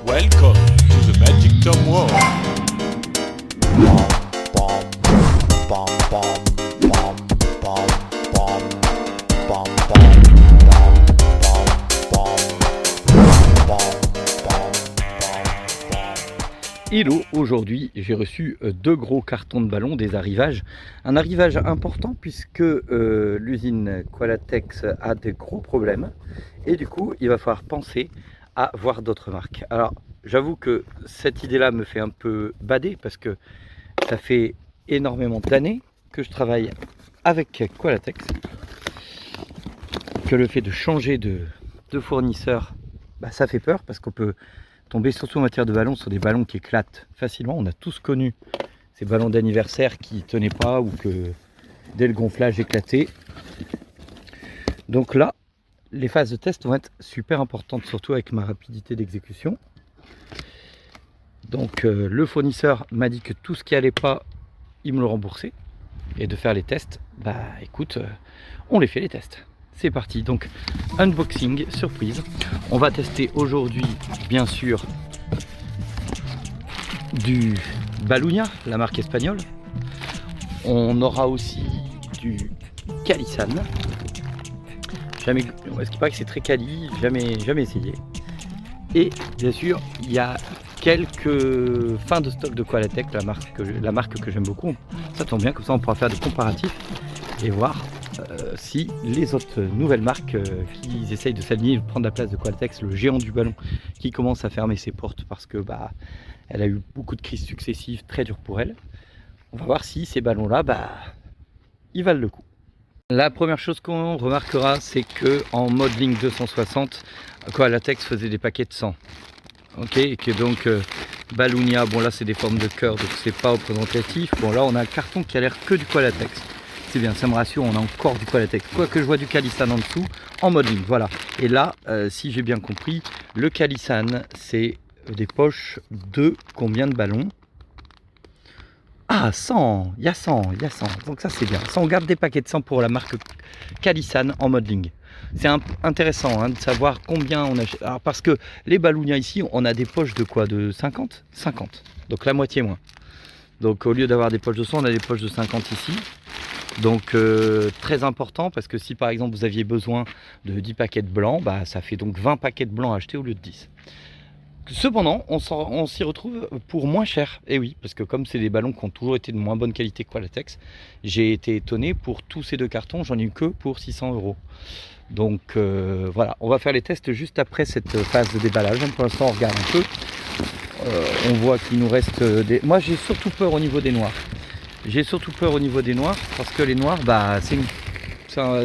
Welcome to the Magic Tom World. Hello, aujourd'hui j'ai reçu 2 gros cartons de ballons, des arrivages. Un arrivage important puisque l'usine Qualatex a des gros problèmes et du coup il va falloir penser à voir d'autres marques. Alors j'avoue que cette idée là me fait un peu bader parce que ça fait énormément d'années que je travaille avec Qualatex, que le fait de changer de fournisseur, ça fait peur parce qu'on peut tomber surtout en matière de ballons sur des ballons qui éclatent facilement. On a tous connu ces ballons d'anniversaire qui tenaient pas ou que dès le gonflage éclataient. Donc là, les phases de test vont être super importantes, surtout avec ma rapidité d'exécution. Donc le fournisseur m'a dit que tout ce qui allait pas, il me le remboursait. Et de faire les tests, écoute, on les fait les tests. C'est parti, donc unboxing, surprise. On va tester aujourd'hui, bien sûr, du Balunia, la marque espagnole. On aura aussi du Calisan. Est-ce qu'il paraît que c'est très quali, jamais essayé. Et bien sûr, il y a quelques fins de stock de Qualatex, la marque que j'aime beaucoup. Ça tombe bien, comme ça on pourra faire des comparatifs et voir si les autres nouvelles marques qui essayent de s'aligner et de prendre la place de Qualatex, le géant du ballon, qui commence à fermer ses portes parce que elle a eu beaucoup de crises successives très dures pour elle. On va voir si ces ballons là ils valent le coup. La première chose qu'on remarquera, c'est que en modeling 260, Qualatex faisait des paquets de 100. Ok, et que donc Balunia, bon là c'est des formes de cœur, donc c'est pas représentatif. Bon là on a un carton qui a l'air que du Qualatex. C'est bien, ça me rassure, on a encore du Qualatex. Quoique je vois du Calisan en dessous, en modeling, voilà. Et là, si j'ai bien compris, le Calisan, c'est des poches de combien de ballons? Ah, 100, il y a 100, donc ça c'est bien. Ça, on garde des paquets de 100 pour la marque Calisan en modeling. C'est intéressant de savoir combien on achète. Alors parce que les Balunia ici, on a des poches de quoi? De 50? 50, donc la moitié moins. Donc au lieu d'avoir des poches de 100, on a des poches de 50 ici. Donc très important, parce que si par exemple vous aviez besoin de 10 paquets de blancs, ça fait donc 20 paquets de blancs achetés au lieu de 10. Cependant, on s'y retrouve pour moins cher. Et oui, parce que comme c'est des ballons qui ont toujours été de moins bonne qualité que Qualatex, j'ai été étonné pour tous ces 2 cartons, j'en ai eu que pour 600 €. Donc voilà, on va faire les tests juste après cette phase de déballage. Pour l'instant, on regarde un peu. On voit qu'il nous reste des... Moi, j'ai surtout peur au niveau des noirs. J'ai surtout peur au niveau des noirs, parce que les noirs,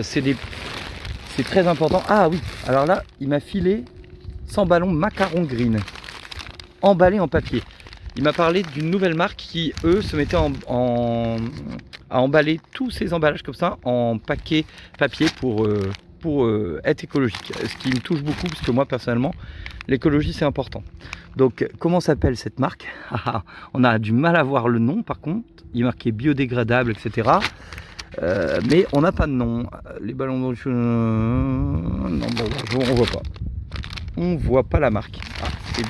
c'est très important. Ah oui, alors là, il m'a filé 100 ballons Macaron Green, emballés en papier. Il m'a parlé d'une nouvelle marque qui, eux, se mettaient à emballer tous ces emballages comme ça en papier pour être écologique. Ce qui me touche beaucoup, parce que moi, personnellement, l'écologie, c'est important. Donc, comment s'appelle cette marque? On a du mal à voir le nom, par contre. Il est marqué biodégradable, etc. Mais on n'a pas de nom. Les ballons... non, on voit pas. On voit pas la marque. C'est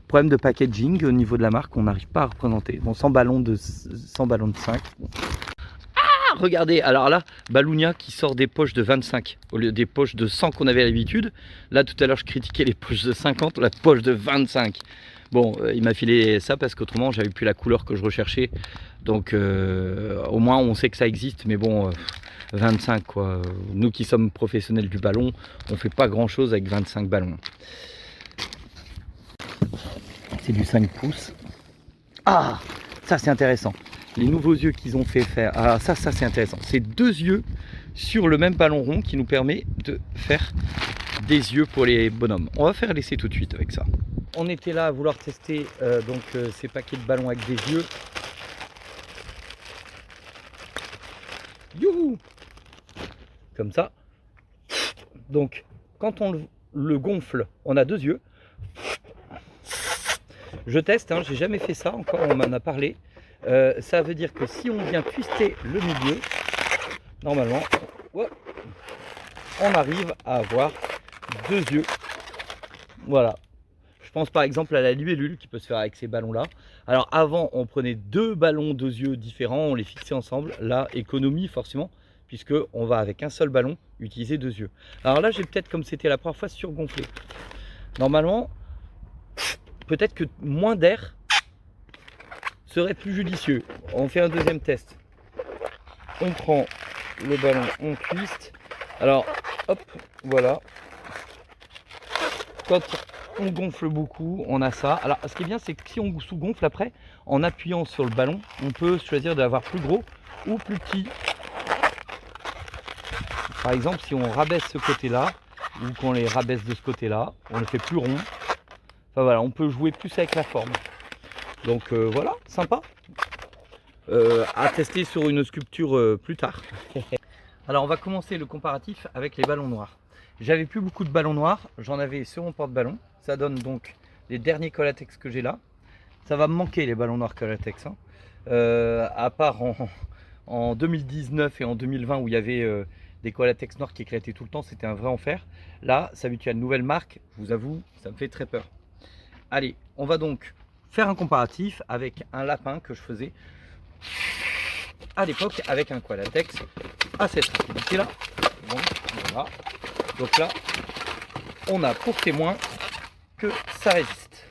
problème de packaging au niveau de la marque, on n'arrive pas à représenter. Bon, 100 ballons de 5. Bon. Ah, regardez, alors là, Balunia qui sort des poches de 25 au lieu des poches de 100 qu'on avait l'habitude. Là, tout à l'heure, je critiquais les poches de 50, la poche de 25. Bon, il m'a filé ça parce qu'autrement, j'avais plus la couleur que je recherchais. Donc, au moins, on sait que ça existe, mais bon... 25 quoi. Nous qui sommes professionnels du ballon, on fait pas grand chose avec 25 ballons. C'est du 5 pouces. Ah, ça c'est intéressant. Les nouveaux yeux qu'ils ont fait faire. Ah, ça c'est intéressant. C'est 2 yeux sur le même ballon rond qui nous permet de faire des yeux pour les bonhommes. On va faire l'essai tout de suite avec ça. On était là à vouloir tester ces paquets de ballons avec des yeux. Youhou! Comme ça. Donc, quand on le gonfle, on a 2 yeux. Je teste, j'ai jamais fait ça encore, on m'en a parlé. Ça veut dire que si on vient twister le milieu, normalement, on arrive à avoir 2 yeux. Voilà. Je pense par exemple à la libellule qui peut se faire avec ces ballons-là. Alors avant, on prenait 2 ballons 2 yeux différents, on les fixait ensemble. Là, économie forcément, puisque on va avec un seul ballon utiliser 2 yeux. Alors là, j'ai peut-être, comme c'était la première fois, surgonflé. Normalement, peut-être que moins d'air serait plus judicieux. On fait un deuxième test. On prend le ballon, on twist. Alors, hop, voilà. Quand on gonfle beaucoup, on a ça. Alors, ce qui est bien, c'est que si on sous-gonfle après, en appuyant sur le ballon, on peut choisir d'avoir plus gros ou plus petit. Par exemple, si on rabaisse ce côté-là, ou qu'on les rabaisse de ce côté-là, on le fait plus rond. Enfin voilà, on peut jouer plus avec la forme. Donc voilà, sympa. À tester sur une sculpture plus tard. Alors on va commencer le comparatif avec les ballons noirs. J'avais plus beaucoup de ballons noirs, j'en avais sur mon porte-ballon. Ça donne donc les derniers Collatex que j'ai là. Ça va me manquer les ballons noirs Collatex. Hein. À part en 2019 et en 2020 où il y avait des Collatex noirs qui éclataient tout le temps, c'était un vrai enfer. Là, ça habitue à une nouvelle marque, je vous avoue, ça me fait très peur. Allez, on va donc faire un comparatif avec un lapin que je faisais à l'époque avec un Collatex à cette rapidité là. Bon, voilà. Donc là, on a pour témoin que ça résiste.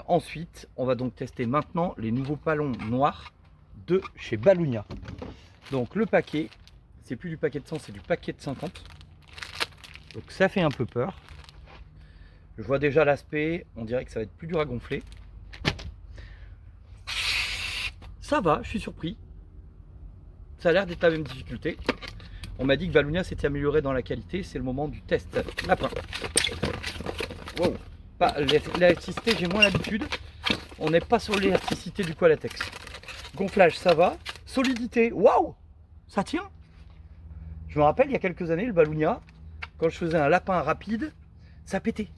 Ensuite, on va donc tester maintenant les nouveaux ballons noirs de chez Balloonia. Donc le paquet, c'est plus du paquet de 100, c'est du paquet de 50. Donc ça fait un peu peur. Je vois déjà l'aspect, on dirait que ça va être plus dur à gonfler. Ça va, je suis surpris. Ça a l'air d'être la même difficulté. On m'a dit que Balloonia s'était amélioré dans la qualité, c'est le moment du test. Lapin. Wow. L'élasticité, j'ai moins l'habitude. On n'est pas sur l'élasticité du Collatex. Gonflage, ça va. Solidité, waouh, ça tient. Je me rappelle, il y a quelques années, le Balloonia, quand je faisais un lapin rapide, ça pétait.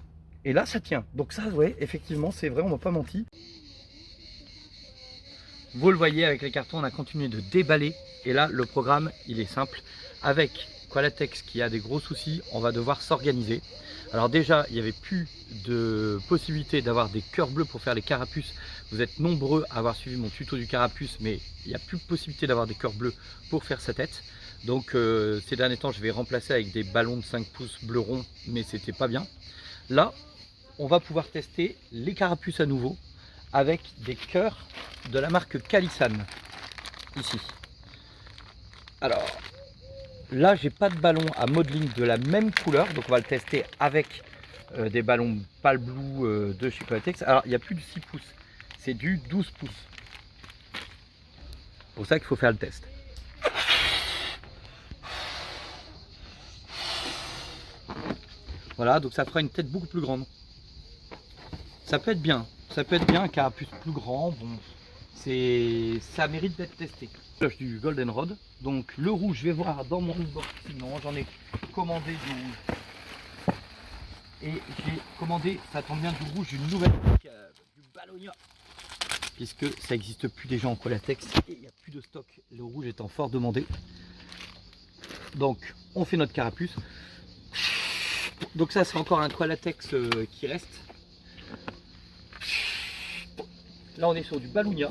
Et là, ça tient. Donc ça, ouais, effectivement, c'est vrai, on m'a pas menti. Vous le voyez, avec les cartons, on a continué de déballer. Et là, le programme, il est simple. Avec Collatex qui a des gros soucis, on va devoir s'organiser. Alors déjà, il n'y avait plus de possibilité d'avoir des cœurs bleus pour faire les carapuces. Vous êtes nombreux à avoir suivi mon tuto du carapuce, mais il n'y a plus de possibilité d'avoir des cœurs bleus pour faire sa tête. Donc ces derniers temps, je vais remplacer avec des ballons de 5 pouces bleu rond, mais c'était pas bien. Là, on va pouvoir tester les carapuces à nouveau avec des cœurs de la marque Calisan, ici. Alors, là, j'ai pas de ballon à modeling de la même couleur, donc on va le tester avec des ballons Pal Blue de chez Collatex. Alors, il n'y a plus de 6 pouces, c'est du 12 pouces. C'est pour ça qu'il faut faire le test. Voilà, donc ça fera une tête beaucoup plus grande. Ça peut être bien, un carapuce plus grand, bon, ça mérite d'être testé. Du Goldenrod, donc le rouge, je vais voir dans mon unboxing, non, j'en ai commandé du rouge. Et j'ai commandé, ça tombe bien, du rouge, une nouvelle marque, du Balloonia. Puisque ça n'existe plus déjà en Collatex et il n'y a plus de stock, le rouge étant fort demandé. Donc on fait notre carapuce. Donc ça c'est encore un Collatex qui reste. Là on est sur du Balloonia.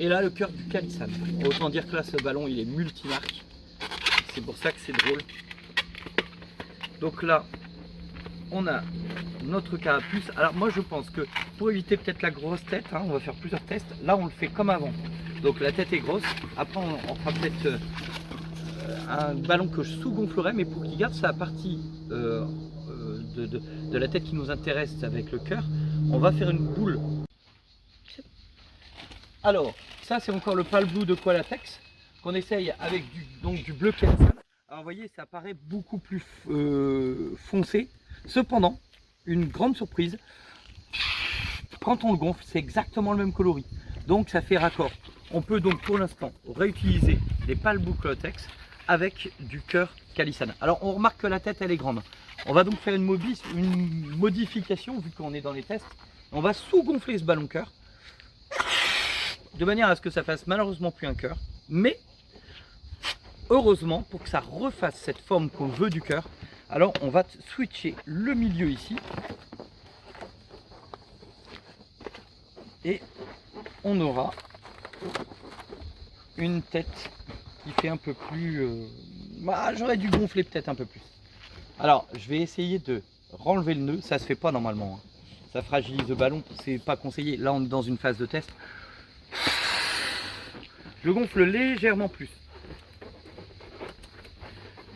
Et là le cœur du Calisan. Autant dire que là ce ballon il est multimarque. C'est pour ça que c'est drôle. Donc là on a notre carapuce. Alors moi je pense que pour éviter peut-être la grosse tête, hein, on va faire plusieurs tests. Là on le fait comme avant. Donc la tête est grosse. Après on fera peut-être un ballon que je sous-gonflerai, mais pour qu'il garde sa partie de la tête qui nous intéresse avec le cœur, on va faire une boule. Alors ça c'est encore le Pal Blue de Collatex qu'on essaye avec du bleu Calisan. Alors vous voyez, ça paraît beaucoup plus foncé. Cependant, une grande surprise, quand on le gonfle, c'est exactement le même coloris. Donc ça fait raccord. On peut donc pour l'instant réutiliser les Pal Blue Collatex avec du cœur Calisan. Alors on remarque que la tête elle est grande. On va donc faire une modification vu qu'on est dans les tests. On va sous-gonfler ce ballon cœur de manière à ce que ça fasse malheureusement plus un cœur, mais heureusement pour que ça refasse cette forme qu'on veut du cœur. Alors on va switcher le milieu ici Et on aura une tête qui fait un peu plus... j'aurais dû gonfler peut-être un peu plus. Alors, je vais essayer de renlever le nœud. Ça se fait pas normalement, hein. Ça fragilise le ballon, c'est pas conseillé. Là, on est dans une phase de test. Je gonfle légèrement plus.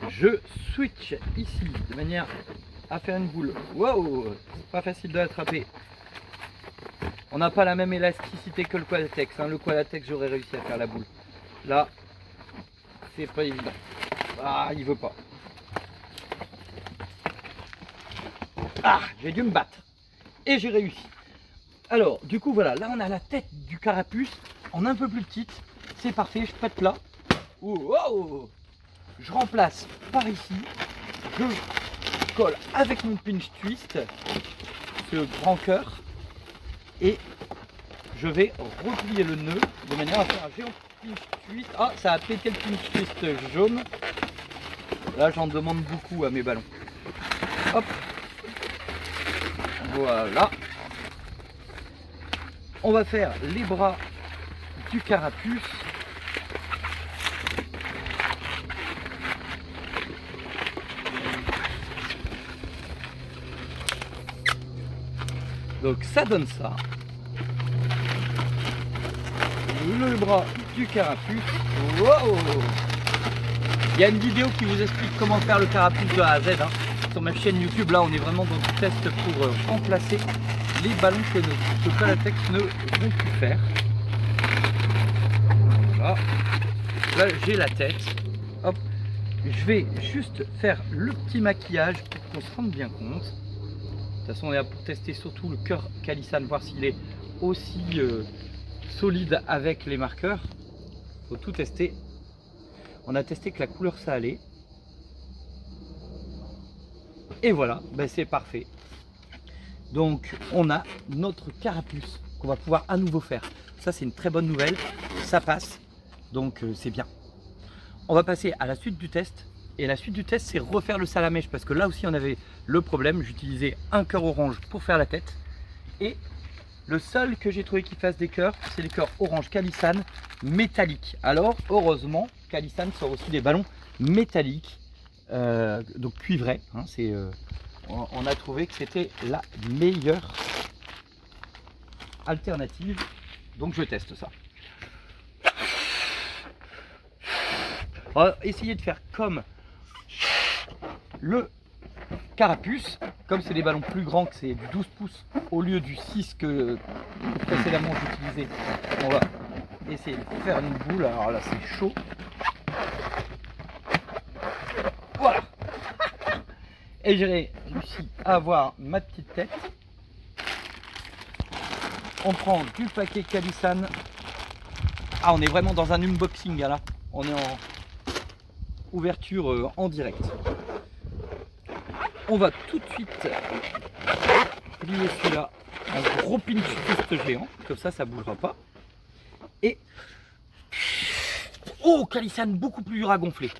Je switch ici de manière à faire une boule. Wow, pas facile de l'attraper. On n'a pas la même élasticité que le Qualatex, hein. Le Qualatex, j'aurais réussi à faire la boule. Là, c'est pas évident. Ah, il veut pas. Ah, j'ai dû me battre. Et j'ai réussi. Alors, du coup, voilà. Là, on a la tête du carapuce en un peu plus petite. C'est parfait, je pète là. Wow. Je remplace par ici. Je colle avec mon pinch twist ce grand cœur. Et je vais replier le nœud de manière à faire un géant pinch twist. Ah, ça a pété le pinch twist jaune. Là, j'en demande beaucoup à mes ballons. Hop. Voilà. On va faire les bras du carapuce. Donc ça donne ça. Le bras du carapuce. Wow! Il y a une vidéo qui vous explique comment faire le carapuce de A à Z, hein. Sur ma chaîne YouTube. Là, on est vraiment dans le test pour remplacer les ballons que nos Qualatex ne vont plus faire. Voilà. Là, j'ai la tête. Hop. Je vais juste faire le petit maquillage pour qu'on se rende bien compte. De toute façon, on est là pour tester surtout le cœur Calisane, voir s'il est aussi solide avec les marqueurs. Il faut tout tester. On a testé que la couleur ça allait. Et voilà, ben c'est parfait. Donc on a notre carapuce qu'on va pouvoir à nouveau faire. Ça c'est une très bonne nouvelle, ça passe, donc c'est bien. On va passer à la suite du test. Et la suite du test, c'est refaire le salamèche, parce que là aussi on avait le problème. J'utilisais un cœur orange pour faire la tête. Et le seul que j'ai trouvé qui fasse des cœurs, c'est les cœurs orange Calisane métalliques. Alors heureusement, Calisane sort aussi des ballons métalliques, donc cuivrés, hein, on a trouvé que c'était la meilleure alternative. Donc je teste ça. On va essayer de faire comme le carapuce. Comme c'est des ballons plus grands, que c'est du 12 pouces au lieu du 6 que précédemment j'utilisais, on va essayer de faire une boule. Alors là c'est chaud. Voilà. Et j'ai réussi à avoir ma petite tête. On prend du paquet Calisane. Ah, on est vraiment dans un unboxing là. On est en ouverture en direct. On va tout de suite plier celui-là en gros pinch twist géant, comme ça ça bougera pas. Et oh, Calisane beaucoup plus dur à gonfler.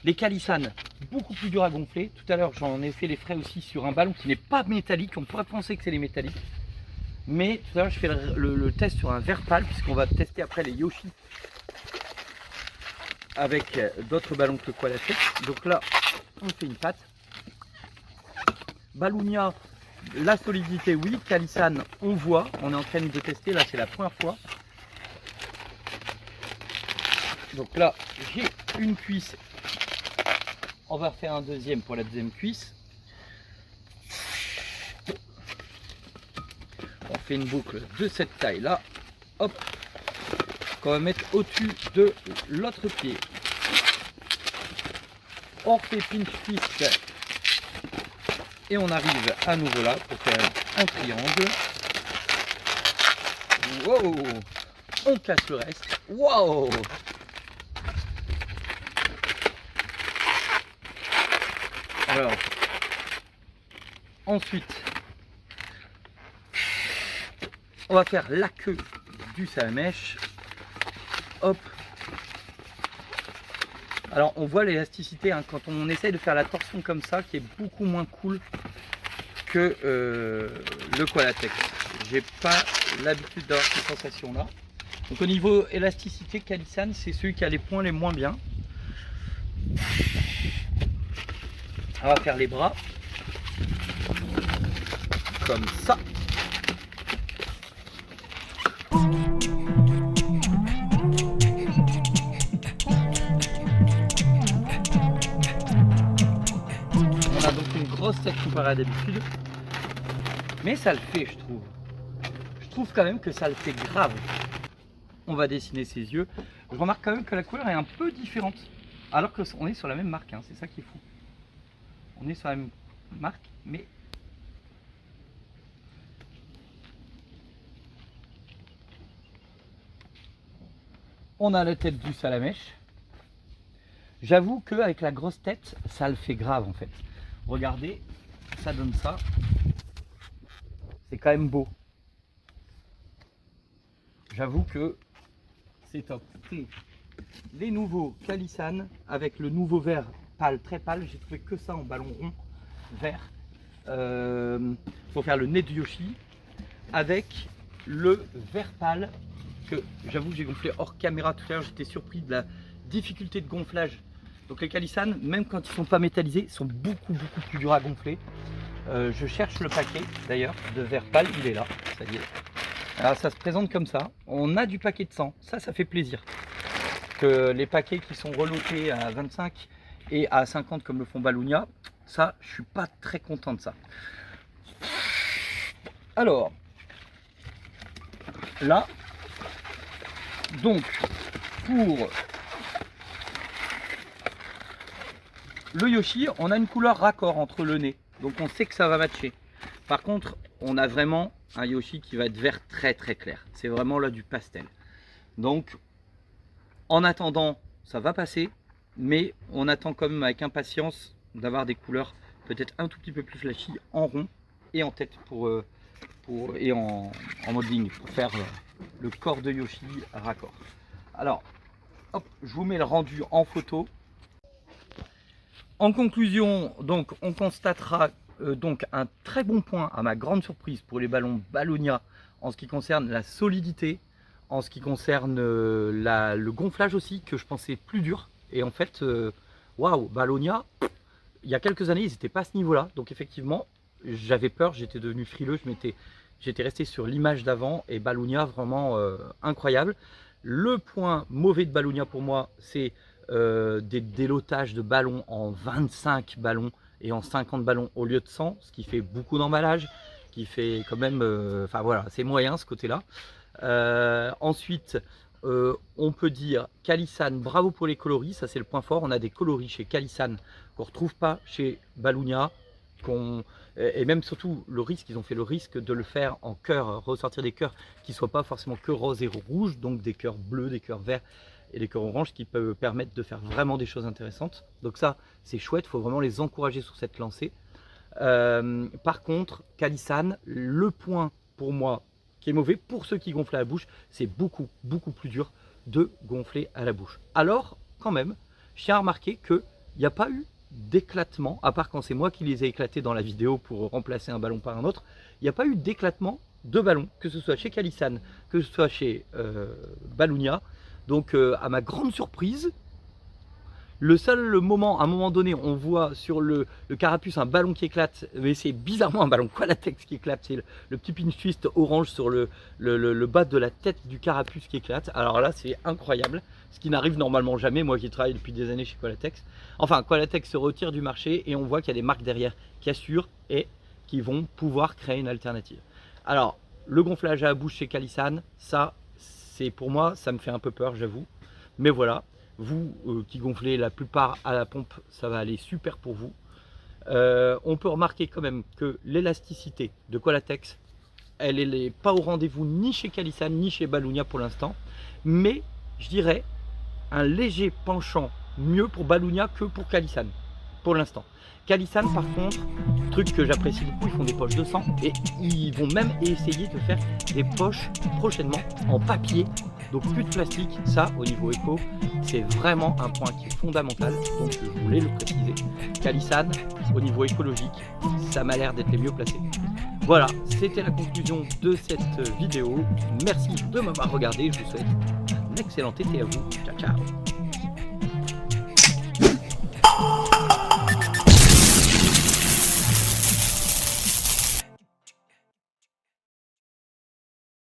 Les Calisane beaucoup plus dur à gonfler. Tout à l'heure j'en ai fait les frais aussi sur un ballon qui n'est pas métallique. On pourrait penser que c'est les métalliques, mais tout à l'heure je fais le test sur un verre pâle, puisqu'on va tester après les Yoshi avec d'autres ballons que le Qualatex. Donc là on fait une patte. Balloonia, la solidité oui. Calisane on voit, on est en train de tester, là c'est la première fois. Donc là j'ai une cuisse, on va faire un deuxième pour la deuxième cuisse. On fait une boucle de cette taille là, hop, qu'on va mettre au-dessus de l'autre pied. On fait pinch twist et on arrive à nouveau là pour faire un triangle. Wow, on casse le reste. Wow. Alors, ensuite, on va faire la queue du salamèche. Hop. Alors, on voit l'élasticité hein, quand on essaye de faire la torsion comme ça, qui est beaucoup moins cool que le Qualatex. j'ai pas l'habitude d'avoir ces sensations là. Donc au niveau élasticité, Calissan c'est celui qui a les points les moins bien. On va faire les bras comme ça. On a donc une grosse tête comparée à d'habitude, mais ça le fait, je trouve. Je trouve quand même que ça le fait grave. On va dessiner ses yeux. Je remarque quand même que la couleur est un peu différente, alors qu'on est sur la même marque, hein. C'est ça qui est fou. On est sur la même marque, mais on a la tête du Salamèche. J'avoue qu'avec la grosse tête, ça le fait grave en fait. Regardez, ça donne ça. C'est quand même beau. J'avoue que c'est top. Et les nouveaux Calissan avec le nouveau vert pâle, très pâle. J'ai trouvé que ça en ballon rond vert. Pour faire le nez de Yoshi avec le vert pâle que j'avoue j'ai gonflé hors caméra tout à l'heure. J'étais surpris de la difficulté de gonflage. Donc les Calissan, même quand ils sont pas métallisés, sont beaucoup plus durs à gonfler. Je cherche le paquet d'ailleurs de vert pâle, il est là, ça y est. Alors ça se présente comme ça. On a du paquet de 100, ça fait plaisir. Que les paquets qui sont relotés à 25 et à 50 comme le font Balunia, ça je suis pas très content de ça. Alors là, donc pour le Yoshi, on a une couleur raccord entre le nez, donc on sait que ça va matcher. Par contre, on a vraiment un Yoshi qui va être vert très clair. C'est vraiment là du pastel. Donc, en attendant, ça va passer, mais on attend quand même avec impatience d'avoir des couleurs peut-être un tout petit peu plus flashy en rond et en tête et en modeling pour faire le corps de Yoshi raccord. Alors, hop, je vous mets le rendu en photo. En conclusion, donc, on constatera donc un très bon point à ma grande surprise pour les ballons Balunia en ce qui concerne la solidité, en ce qui concerne le gonflage aussi que je pensais plus dur. Et en fait, waouh, Balunia, il y a quelques années, ils n'étaient pas à ce niveau-là. Donc effectivement, j'avais peur, j'étais devenu frileux, j'étais resté sur l'image d'avant et Balunia vraiment incroyable. Le point mauvais de Balunia pour moi, c'est des délotages de ballons en 25 ballons et en 50 ballons au lieu de 100, ce qui fait beaucoup d'emballage, qui fait quand même, enfin voilà, c'est moyen ce côté-là. Ensuite, on peut dire Calissan, bravo pour les coloris, ça c'est le point fort. On a des coloris chez Calissan qu'on ne retrouve pas chez Balunia, et même surtout le risque, ils ont fait le risque de le faire en cœur, ressortir des cœurs qui ne soient pas forcément que rose et rouge, donc des cœurs bleus, des cœurs verts et des cœurs oranges qui peuvent permettre de faire vraiment des choses intéressantes. Donc ça c'est chouette, il faut vraiment les encourager sur cette lancée. Par contre, Calissan, le point pour moi qui est mauvais pour ceux qui gonflent à la bouche, c'est beaucoup plus dur de gonfler à la bouche. Alors quand même, je tiens à remarquer qu'il n'y a pas eu d'éclatement, à part quand c'est moi qui les ai éclatés dans la vidéo pour remplacer un ballon par un autre, il n'y a pas eu d'éclatement de ballon, que ce soit chez Calissan, que ce soit chez Balunia. Donc à ma grande surprise, le seul moment, à un moment donné, on voit sur le carapuce un ballon qui éclate, mais c'est bizarrement un ballon Qualatex qui éclate, c'est le petit pinch twist orange sur le bas de la tête du carapuce qui éclate. Alors là c'est incroyable, ce qui n'arrive normalement jamais, moi qui travaille depuis des années chez Qualatex. Enfin, Qualatex se retire du marché et on voit qu'il y a des marques derrière qui assurent et qui vont pouvoir créer une alternative. Alors, le gonflage à la bouche chez Calissan, ça, c'est pour moi, ça me fait un peu peur, j'avoue. Mais voilà, vous qui gonflez la plupart à la pompe, ça va aller super pour vous. On peut remarquer quand même que l'élasticité de Qualatex, elle n'est pas au rendez-vous ni chez Calissan ni chez Balunia pour l'instant. Mais je dirais un léger penchant mieux pour Balunia que pour Calissan pour l'instant. Calissan par contre, truc que j'apprécie beaucoup, ils font des poches de sang et ils vont même essayer de faire des poches prochainement en papier, donc plus de plastique. Ça au niveau éco, c'est vraiment un point qui est fondamental, donc je voulais le préciser. Calissan au niveau écologique, ça m'a l'air d'être les mieux placés. Voilà, c'était la conclusion de cette vidéo. Merci de m'avoir regardé. Je vous souhaite un excellent été à vous. Ciao, ciao.